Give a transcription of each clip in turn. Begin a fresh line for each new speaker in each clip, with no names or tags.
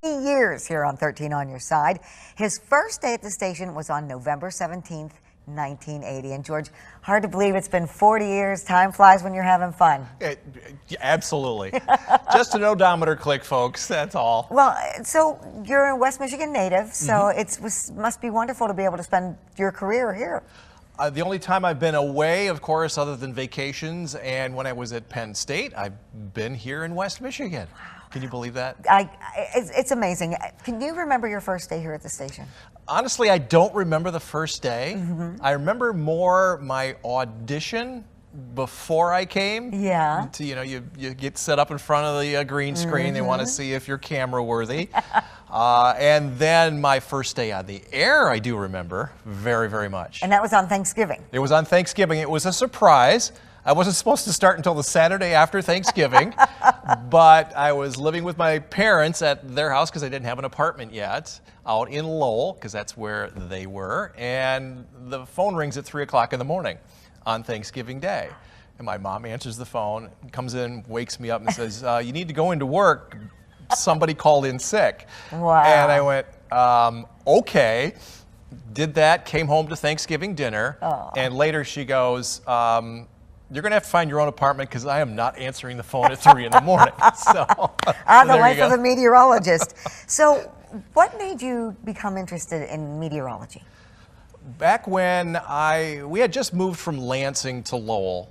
Years here on 13 on Your Side. His first day at the station was on November 17th, 1980. And George, hard to believe it's been 40 years. Time flies when you're having fun.
Absolutely. Just an odometer click, folks. That's all.
Well, so you're a West Michigan native, so it must be wonderful to be able to spend your career here.
The only time I've been away, of course, other than vacations, and when I was at Penn State, I've been here in West Michigan. Wow. Can you believe that?
It's amazing. Can you remember your first day here at the station?
Honestly, I don't remember the first day. I remember more my audition before I came.
Yeah.
You get set up in front of the green screen. They want to see if you're camera worthy. And then my first day on the air, I do remember very, very much.
And that was on Thanksgiving.
It was on Thanksgiving. It was a surprise. I wasn't supposed to start until the Saturday after Thanksgiving, but I was living with my parents at their house because I didn't have an apartment yet, out in Lowell, because that's where they were, and the phone rings at 3 o'clock in the morning on Thanksgiving Day. And my mom answers the phone, comes in, wakes me up and says, you need to go into work. Somebody called in sick.
Wow.
And I went, okay. Did that, came home to Thanksgiving dinner, and later she goes, you're going to have to find your own apartment because I am not answering the phone at 3 in the morning. So,
the life of a meteorologist. So what made you become interested in meteorology?
Back when we had just moved from Lansing to Lowell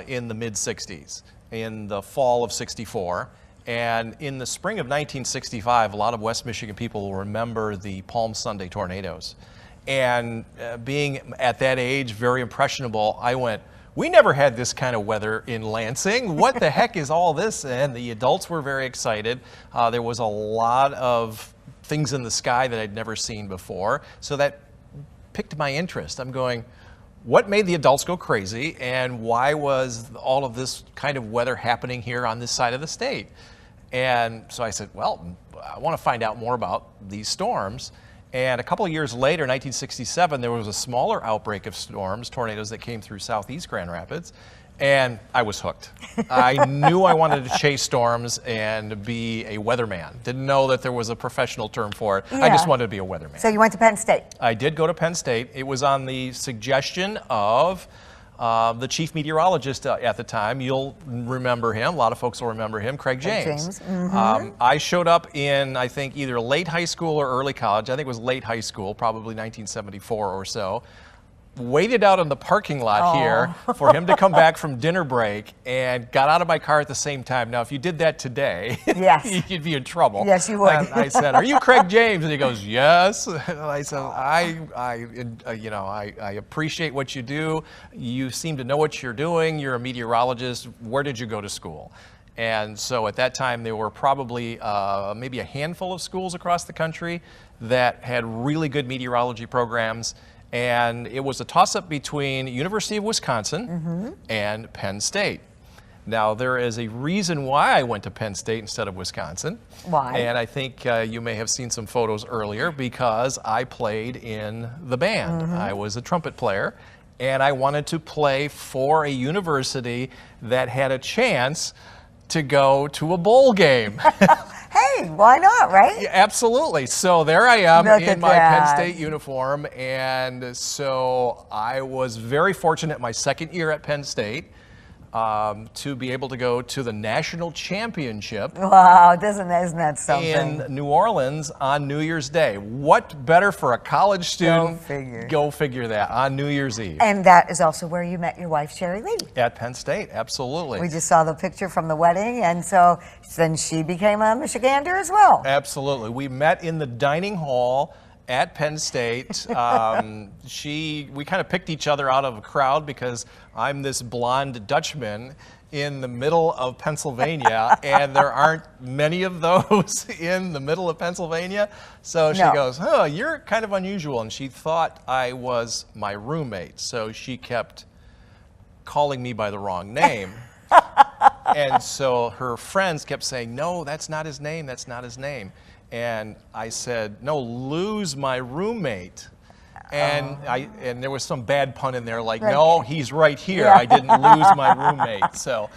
in the mid-'60s, in the fall of '64. And in the spring of 1965, a lot of West Michigan people will remember the Palm Sunday tornadoes. And being at that age, very impressionable, I went, we never had this kind of weather in Lansing. What the heck is all this? And the adults were very excited. There was a lot of things in the sky that I'd never seen before. So that piqued my interest. I'm going, what made the adults go crazy? And why was all of this kind of weather happening here on this side of the state? And so I said, well, I want to find out more about these storms. And a couple of years later, 1967, there was a smaller outbreak of storms, tornadoes that came through southeast Grand Rapids, and I was hooked. I knew I wanted to chase storms and be a weatherman. Didn't know that there was a professional term for it.
Yeah.
I just wanted to be a weatherman.
So you went to Penn State?
I did go to Penn State. It was on the suggestion of the chief meteorologist at the time. You'll remember him. A lot of folks will remember him, Craig James. I showed up in, I think, either late high school or early college. I think it was late high school, probably 1974 or so. Waited out in the parking lot here for him to come back from dinner break and got out of my car at the same time. Now, if you did that today,
yes,
you'd be in trouble.
Yes, you would.
And I said, "Are you Craig James?" And he goes, "Yes." And I said, I appreciate what you do. You seem to know what you're doing. You're a meteorologist. Where did you go to school? And so at that time, there were probably maybe a handful of schools across the country that had really good meteorology programs. And it was a toss-up between University of Wisconsin and Penn State. Now, there is a reason why I went to Penn State instead of Wisconsin.
Why?
And I think you may have seen some photos earlier because I played in the band. I was a trumpet player, and I wanted to play for a university that had a chance to go to a bowl game.
Hey, why not, right?
Yeah, absolutely. So there I am
Look
in my Penn State uniform, and so I was very fortunate my second year at Penn State to be able to go to the national championship.
Wow, isn't that something?
In New Orleans on New Year's Day. What better for a college student?
Go figure.
Go figure that, on New Year's Eve.
And that is also where you met your wife, Sherry Lee.
At Penn State, absolutely.
We just saw the picture from the wedding, and so then she became a Michigander as well.
Absolutely. We met in the dining hall at Penn State. We kind of picked each other out of a crowd because I'm this blonde Dutchman in the middle of Pennsylvania, and there aren't many of those in the middle of Pennsylvania. So she goes, "Oh, you're kind of unusual," and she thought I was my roommate, so she kept calling me by the wrong name. And so her friends kept saying, "No, that's not his name, that's not his name." And I said, "No, Lou's my roommate." And and there was some bad pun in there, like, "No, he's right here. I didn't lose my roommate." So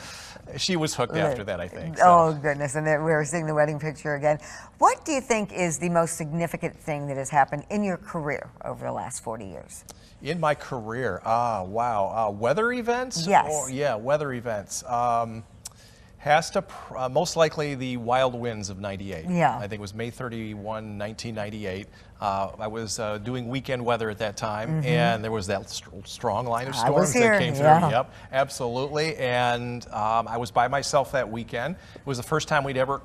She was hooked after that, I think. So.
Oh, goodness. And then we're seeing the wedding picture again. What do you think is the most significant thing that has happened in your career over the last 40 years?
In my career, wow. Weather events?
Yes.
Yeah, weather events. Has to, most likely the wild winds of 98.
Yeah.
I think it was May 31, 1998. I was doing weekend weather at that time, and there was that strong line of storms that came through.
Yeah.
Yep, absolutely. And I was by myself that weekend. It was the first time we'd ever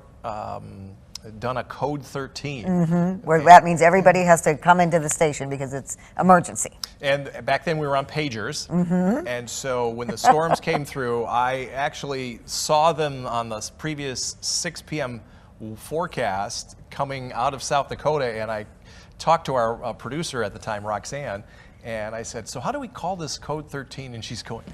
done a code 13.
Where that means everybody has to come into the station because it's emergency.
And back then we were on pagers, and so when the storms came through, I actually saw them on the previous 6 p.m. forecast coming out of South Dakota, and I talked to our producer at the time, Roxanne, and I said, so how do we call this code 13? And she's going,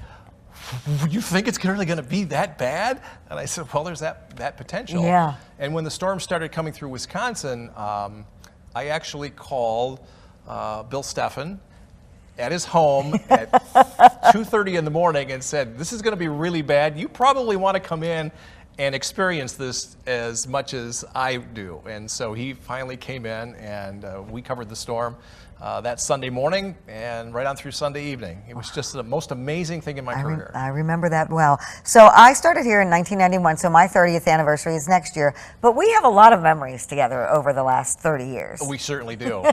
you think it's really going to be that bad? And I said, well, there's that potential.
Yeah.
And when the storm started coming through Wisconsin, I actually called Bill Steffen at his home at 2:30 in the morning and said, this is going to be really bad. You probably want to come in and experience this as much as I do. And so he finally came in, and we covered the storm that Sunday morning and right on through Sunday evening. It was just the most amazing thing in my career.
I remember that well. So I started here in 1991, so my 30th anniversary is next year. But we have a lot of memories together over the last 30 years.
We certainly do.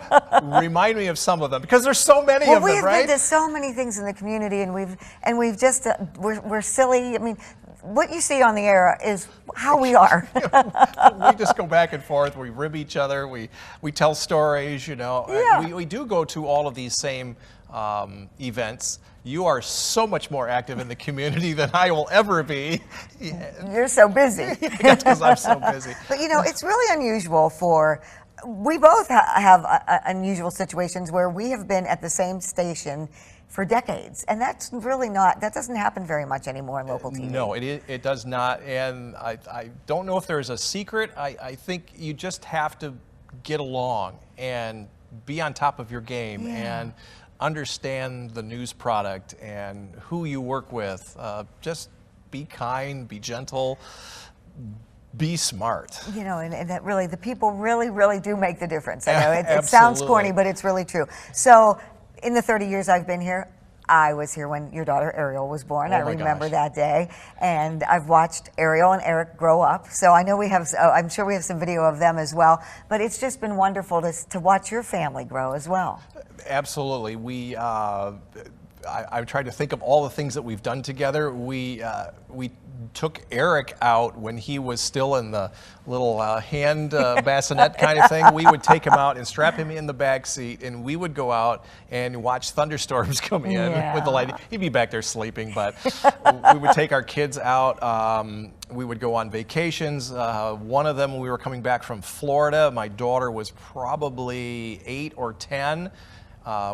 Remind me of some of them, because there's so many of them, right?
We've been to so many things in the community, and we've just we're silly. I mean, what you see on the air is how we are.
We just go back and forth. We rib each other. We tell stories. You know.
Yeah.
We do go to all of these same events. You are so much more active in the community than I will ever be.
You're so busy.
That's because I'm so busy.
But you know, it's really unusual for. We both have unusual situations where we have been at the same station for decades, and that's really not, that doesn't happen very much anymore in local TV.
No, it does not, and I don't know if there's a secret. I think you just have to get along and be on top of your game and understand the news product and who you work with. Just be kind, be gentle, be smart.
You know, and that really, the people really do make the difference. I know it sounds corny, but it's really true. So in the 30 years I've been here, I was here when your daughter Ariel was born.
Oh,
I remember that day, and I've watched Ariel and Eric grow up. So I know we have, I'm sure we have some video of them as well. But it's just been wonderful to watch your family grow as well.
Absolutely. I tried to think of all the things that we've done together. We took Eric out when he was still in the little hand bassinet kind of thing. We would take him out and strap him in the back seat, and we would go out and watch thunderstorms come in with the lightning. He'd be back there sleeping, but we would take our kids out. We would go on vacations. One of them, we were coming back from Florida. My daughter was probably 8 or 10.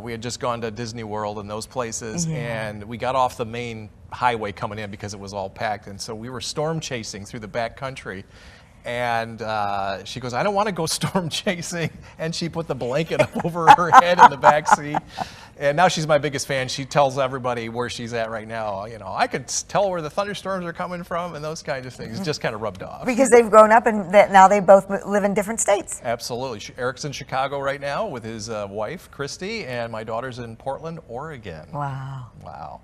We had just gone to Disney World and those places, and we got off the main highway coming in because it was all packed, and so we were storm chasing through the back country. And she goes, I don't want to go storm chasing, and she put the blanket up over her head in the back seat. And now she's my biggest fan. She tells everybody where she's at right now. You know, I could tell where the thunderstorms are coming from and those kinds of things. It's just kind of rubbed off.
Because they've grown up and now they both live in different states.
Absolutely. Eric's in Chicago right now with his wife, Christy, and my daughter's in Portland, Oregon.
Wow.
Wow.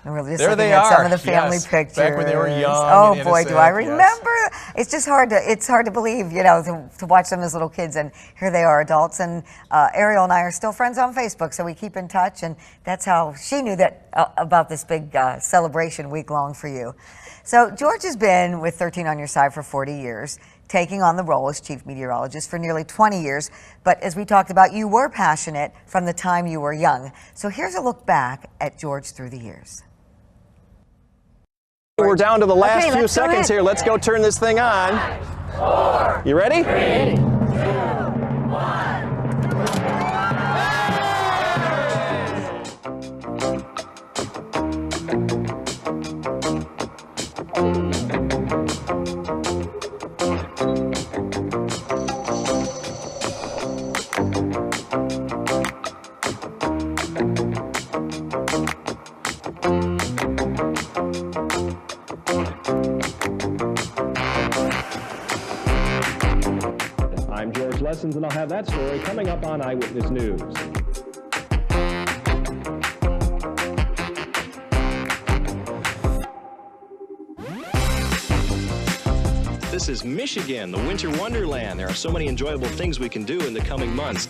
And we're just
there
looking
they
at
are.
some of the family pictures.
Back when they were young.
Oh
and
boy, do I
innocent,
remember! It's just hard to believe, you know, to watch them as little kids, and here they are adults. And Ariel and I are still friends on Facebook, so we keep in touch, and that's how she knew that about this big celebration week long for you. So George has been with 13 on Your Side for 40 years, taking on the role as chief meteorologist for nearly 20 years. But as we talked about, you were passionate from the time you were young. So here's a look back at George through the years.
We're down to the last few seconds here. Let's go turn this thing on. 5, 4, you ready? 3, 2, 1. Lessens, and I'll have that story coming up on Eyewitness News. This is Michigan, the winter wonderland. There are so many enjoyable things we can do in the coming months.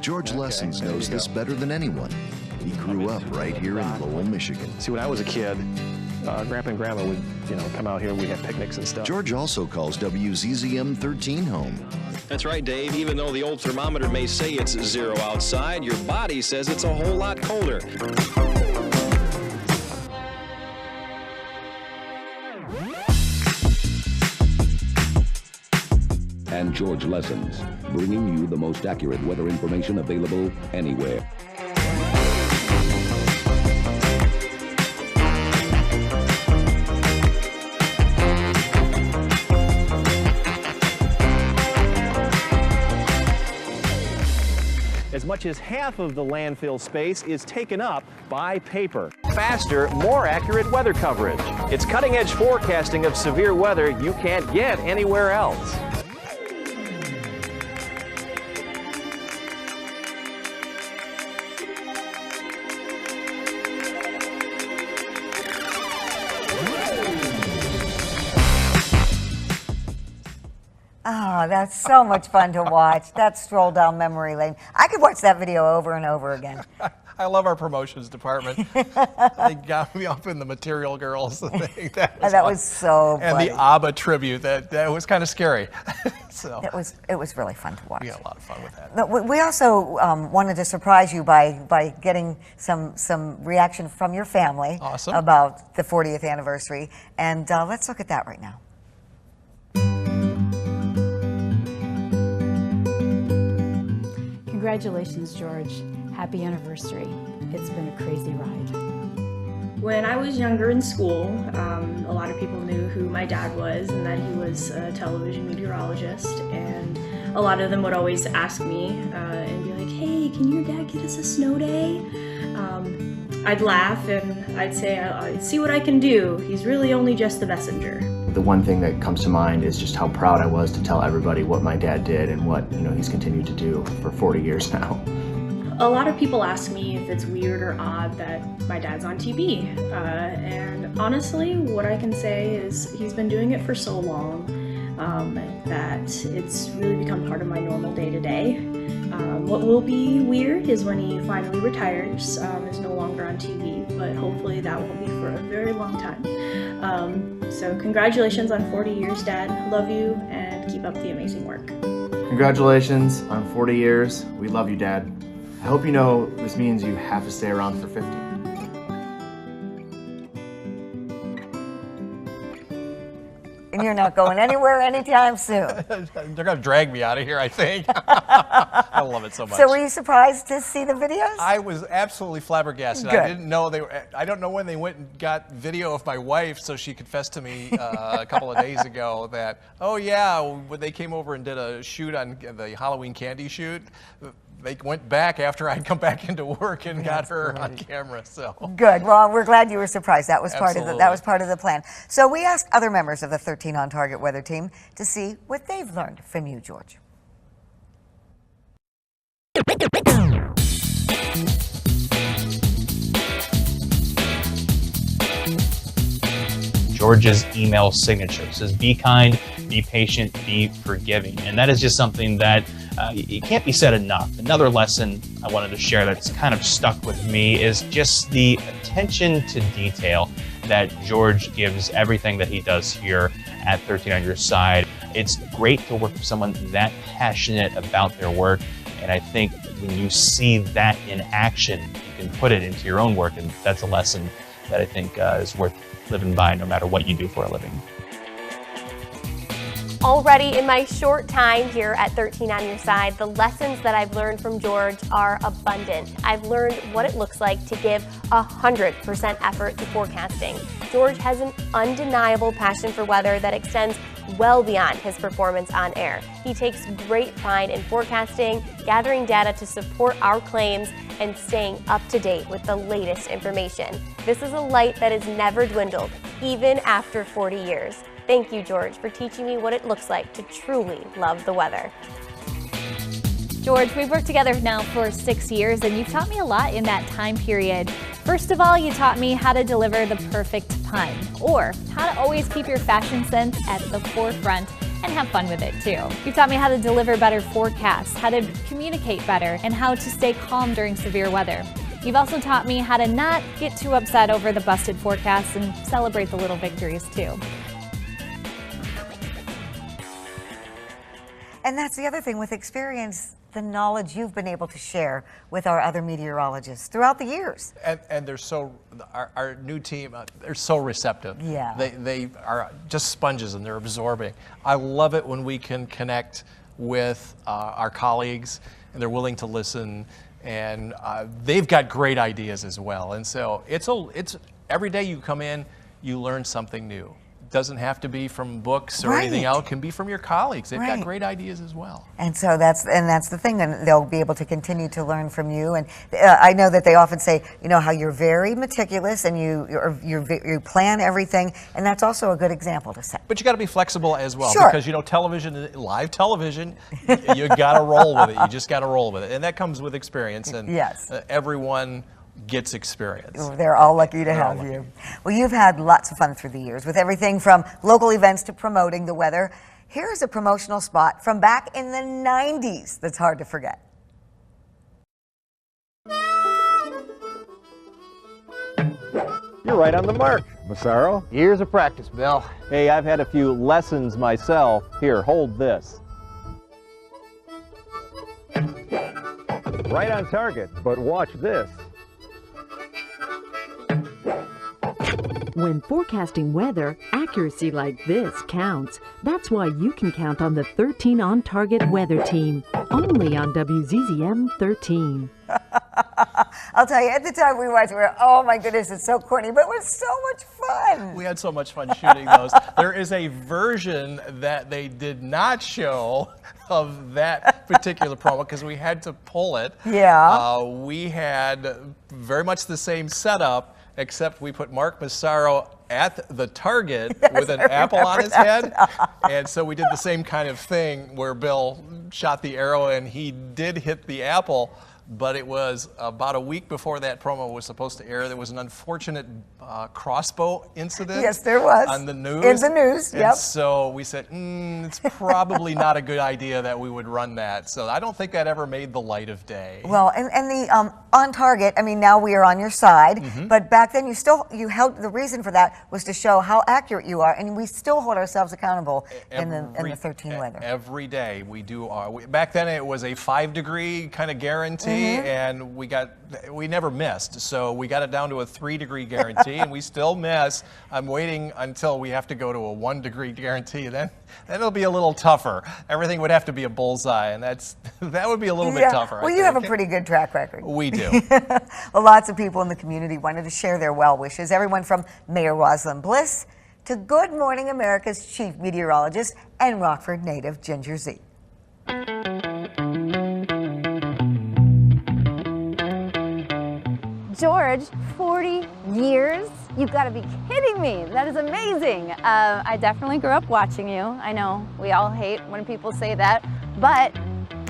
George Lessens knows this better than anyone. He grew up right here in Lowell, Michigan.
See, when I was a kid, Grandpa and Grandma would, come out here and we'd have picnics and stuff.
George also calls WZZM 13 home.
That's right, Dave. Even though the old thermometer may say it's 0 outside, your body says it's a whole lot colder.
And George Lessens, bringing you the most accurate weather information available anywhere.
As much as half of the landfill space is taken up by paper. Faster, more accurate weather coverage. It's cutting-edge forecasting of severe weather you can't get anywhere else.
Oh, that's so much fun to watch. That stroll down memory lane. I could watch that video over and over again.
I love our promotions department. They got me up in the Material Girls thing. That
was so
and
funny.
the ABBA tribute. That was kind of scary. So
It was really fun to watch.
we had a lot of fun with that.
But we also wanted to surprise you by getting some reaction from your family
Awesome.
about the 40th anniversary. And let's look at that right now.
Congratulations, George. Happy anniversary. It's been a crazy ride.
When I was younger in school, a lot of people knew who my dad was and that he was a television meteorologist, and a lot of them would always ask me and be like, hey, can your dad get us a snow day? I'd laugh and I'd say, I'd see what I can do. He's really only just the messenger.
The one thing that comes to mind is just how proud I was to tell everybody what my dad did and what he's continued to do for 40 years now.
A lot of people ask me if it's weird or odd that my dad's on TV, and honestly, what I can say is he's been doing it for so long that it's really become part of my normal day-to-day. What will be weird is when he finally retires, is no longer on TV, but hopefully that won't be for a very long time. So congratulations on 40 years, Dad. Love you, and keep up the amazing work.
Congratulations on 40 years. We love you, Dad. I hope you know this means you have to stay around for 50.
And you're not going anywhere anytime soon.
They're going to drag me out of here, I think. I love it so much.
So were you surprised to see the videos?
I was absolutely flabbergasted.
Good.
I didn't know they were. I don't know when they went and got video of my wife, so she confessed to me a couple of days ago that, oh yeah, when they came over and did a shoot on the Halloween candy shoot, they went back after I'd come back into work and got her on camera. So
Good. Well, we're glad you were surprised. That was part of
Absolutely.
that was part of the plan. So we asked other members of the 13 on Target weather team to see what they've learned from you, George.
George's email signature says, be kind, be patient, be forgiving. And that is just something that it can't be said enough. Another lesson I wanted to share that's kind of stuck with me is just the attention to detail that George gives everything that he does here at 13 on Your Side. It's great to work with someone that passionate about their work. And I think when you see that in action, you can put it into your own work. And that's a lesson that I think is worth living by no matter what you do for a living.
Already in my short time here at 13 on Your Side, the lessons that I've learned from George are abundant. I've learned what it looks like to give 100% effort to forecasting. George has an undeniable passion for weather that extends well beyond his performance on air. He takes great pride in forecasting, gathering data to support our claims, and staying up to date with the latest information. This is a light that has never dwindled, even after 40 years. Thank you, George, for teaching me what it looks like to truly love the weather.
George, we've worked together now for 6 years, and you've taught me a lot in that time period. First of all, you taught me how to deliver the perfect pun, or how to always keep your fashion sense at the forefront and have fun with it too. You've taught me how to deliver better forecasts, how to communicate better, and how to stay calm during severe weather. You've also taught me how to not get too upset over the busted forecasts and celebrate the little victories too.
And that's the other thing with experience, the knowledge you've been able to share with our other meteorologists throughout the years.
And they're so, our new team, they're so receptive.
Yeah.
They are just sponges and they're absorbing. I love it when we can connect with our colleagues and they're willing to listen, and they've got great ideas as well. And so it's every day you come in, you learn something new. Doesn't have to be from books or anything else. It can be from your colleagues. They've got great ideas as well.
And so that's the thing, and they'll be able to continue to learn from you. And I know that they often say, you know, how you're very meticulous and you plan everything, and that's also a good example to set.
But you got to be flexible as well,
Sure.
because you know, television, live television, you got to roll with it. You just got to roll with it, and that comes with experience. And
yes,
everyone gets experience.
They're all lucky to have you. Well, you've had lots of fun through the years with everything from local events to promoting the weather. Here's a promotional spot from back in the 90s that's hard to forget.
You're right on the mark, Massaro.
Years of practice, Bill.
Hey, I've had a few lessons myself. Here, hold this. Right on target, but watch this.
When forecasting weather, accuracy like this counts. That's why you can count on the 13 On Target Weather Team, only on WZZM 13.
I'll tell you, at the time we watched, we were, oh my goodness, it's so corny, but it was so much fun.
We had so much fun shooting those. There is a version that they did not show of that particular promo because we had to pull it.
Yeah.
We had very much the same setup, except we put Mark Massaro at the target with an apple on his head. And so we did the same kind of thing where Bill shot the arrow and he did hit the apple. But it was about a week before that promo was supposed to air. There was an unfortunate crossbow incident.
Yes, there was.
On the news.
In the news, yep.
And so we said, it's probably not a good idea that we would run that. So I don't think that ever made the light of day.
Well, and the On Target, I mean, now we are on your side, but back then you held, the reason for that was to show how accurate you are, and we still hold ourselves accountable in the 13 weather.
Every day we do back then it was a 5-degree kind of guarantee. And we never missed, so we got it down to a 3-degree guarantee, and we still miss. I'm waiting until we have to go to a 1-degree guarantee, then it'll be a little tougher. Everything would have to be a bullseye, and that would be a little bit tougher.
Well, you have a pretty good track record.
We do.
Well, lots of people in the community wanted to share their well wishes. Everyone from Mayor Rosalind Bliss to Good Morning America's chief meteorologist and Rockford native Ginger Z.
George, 40 years? You've got to be kidding me. That is amazing. I definitely grew up watching you. I know we all hate when people say that, but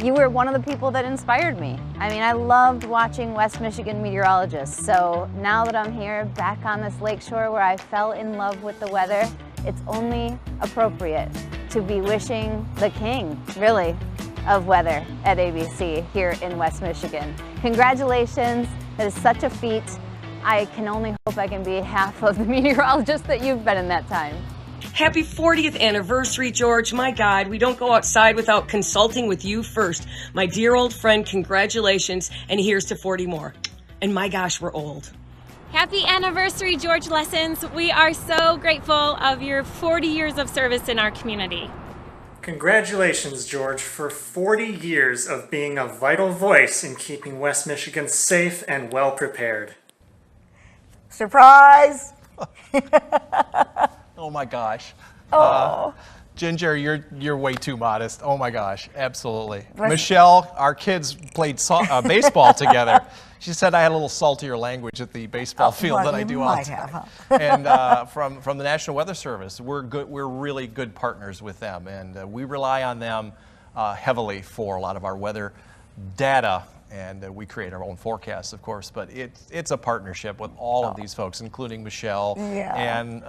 you were one of the people that inspired me. I mean, I loved watching West Michigan meteorologists. So now that I'm here back on this lakeshore where I fell in love with the weather, it's only appropriate to be wishing the king, really, of weather at ABC here in West Michigan. Congratulations. That is such a feat. I can only hope I can be half of the meteorologist that you've been in that time.
Happy 40th anniversary, George. My God, we don't go outside without consulting with you first. My dear old friend, congratulations, and here's to 40 more. And my gosh, we're old.
Happy anniversary, George Lessens. We are so grateful of your 40 years of service in our community.
Congratulations, George, for 40 years of being a vital voice in keeping West Michigan safe and well prepared.
Surprise!
Oh my gosh.
Oh.
Ginger, you're way too modest. Oh my gosh, absolutely.
Right.
Michelle, our kids played baseball together. She said I had a little saltier language at the baseball field
well,
than I do
you
all
might
the time.
have, huh?
And from the National Weather Service, we're really good partners with them, and we rely on them heavily for a lot of our weather data. And we create our own forecasts, of course, but it's a partnership with all of these folks, including Michelle, and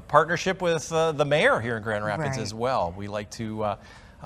partnership with the mayor here in Grand Rapids as well. We like to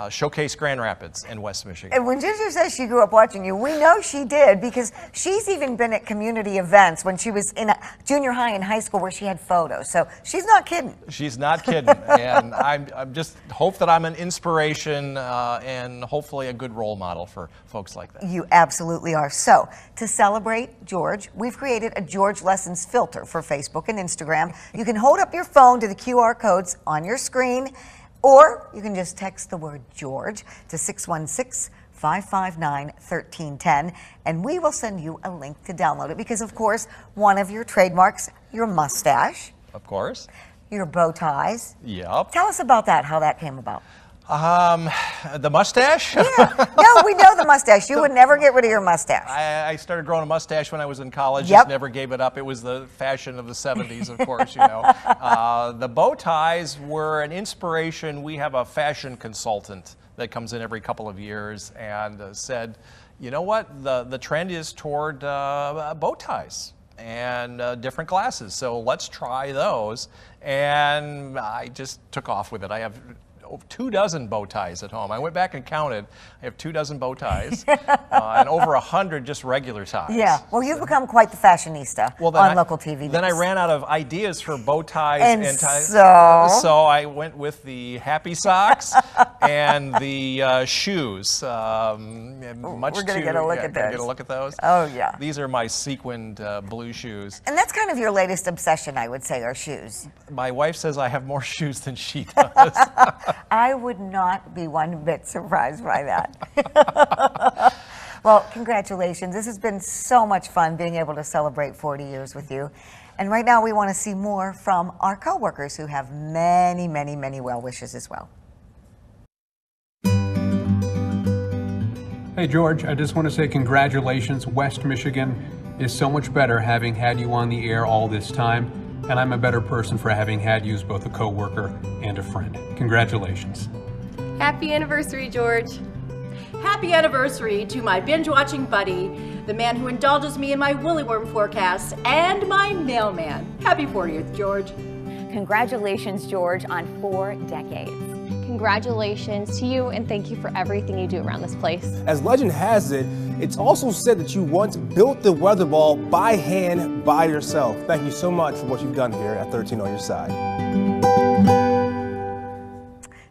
showcase Grand Rapids and West Michigan.
And when Ginger says she grew up watching you, we know she did, because she's even been at community events when she was in a junior high and high school where she had photos. So she's not kidding.
She's not kidding. And I'm just hope that I'm an inspiration and hopefully a good role model for folks like that.
You absolutely are. So to celebrate George, we've created a George Lessens filter for Facebook and Instagram. You can hold up your phone to the QR codes on your screen, or you can just text the word George to 616-559-1310, and we will send you a link to download it, because, of course, one of your trademarks, your mustache.
Of course.
Your bow ties.
Yep.
Tell us about that, how that came about.
The mustache?
Yeah. No, we know the mustache. You would never get rid of your mustache.
I started growing a mustache when I was in college.
Yep.
Just never gave it up. It was the fashion of the 70s, of course, you know. The bow ties were an inspiration. We have a fashion consultant that comes in every couple of years and said, you know what, the trend is toward bow ties and different glasses. So let's try those. And I just took off with it. I have 24 bow ties at home. I went back and counted. I have 24 bow ties and over 100 just regular ties.
Yeah, well, you've become quite the fashionista on local TV.
Then I ran out of ideas for bow ties and ties.
So
I went with the happy socks and the shoes.
We're going to get a look at those.
Get a look at those?
Oh, yeah.
These are my sequined blue shoes.
And that's kind of your latest obsession, I would say, are shoes.
My wife says I have more shoes than she does.
I would not be one bit surprised by that. Well, congratulations. This has been so much fun being able to celebrate 40 years with you. And right now we want to see more from our coworkers who have many, many, many well wishes as well.
Hey, George, I just want to say congratulations. West Michigan is so much better having had you on the air all this time. And I'm a better person for having had you as both a coworker and a friend. Congratulations.
Happy anniversary, George.
Happy anniversary to my binge-watching buddy, the man who indulges me in my woolly worm forecasts, and my mailman. Happy 40th, George.
Congratulations, George, on 4 decades.
Congratulations to you, and thank you for everything you do around this place.
As legend has it, it's also said that you once built the weather ball by hand by yourself. Thank you so much for what you've done here at 13 on Your Side.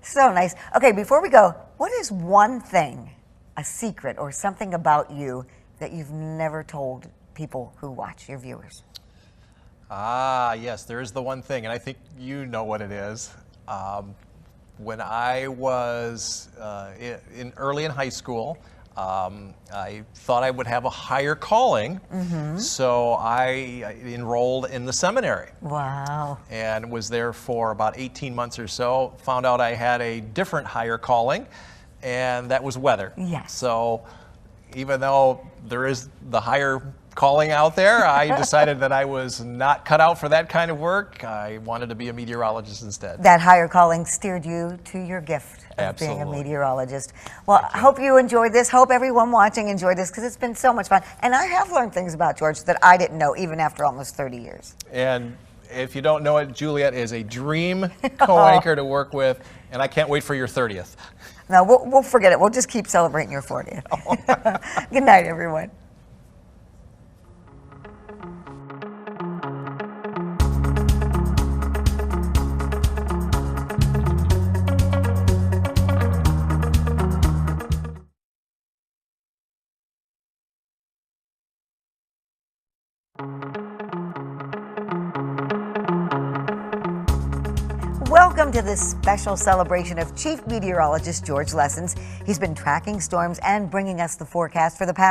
So nice. Okay, before we go, what is one thing, a secret or something about you that you've never told people who watch, your viewers?
Ah, yes, there is the one thing, and I think you know what it is. When I was early in high school, I thought I would have a higher calling, so I enrolled in the seminary.
Wow.
And was there for about 18 months or so. Found out I had a different higher calling, and that was weather.
Yes.
So even though there is the higher calling out there, I decided that I was not cut out for that kind of work. I wanted to be a meteorologist instead.
That higher calling steered you to your gift of being a meteorologist. Well, I hope you enjoyed this. Hope everyone watching enjoyed this, because it's been so much fun. And I have learned things about George that I didn't know, even after almost 30 years.
And if you don't know it, Juliet is a dream co-anchor to work with, and I can't wait for your 30th.
No, we'll forget it. We'll just keep celebrating your 40th. Good night, everyone. Welcome to this special celebration of Chief Meteorologist George Lessens. He's been tracking storms and bringing us the forecast for the past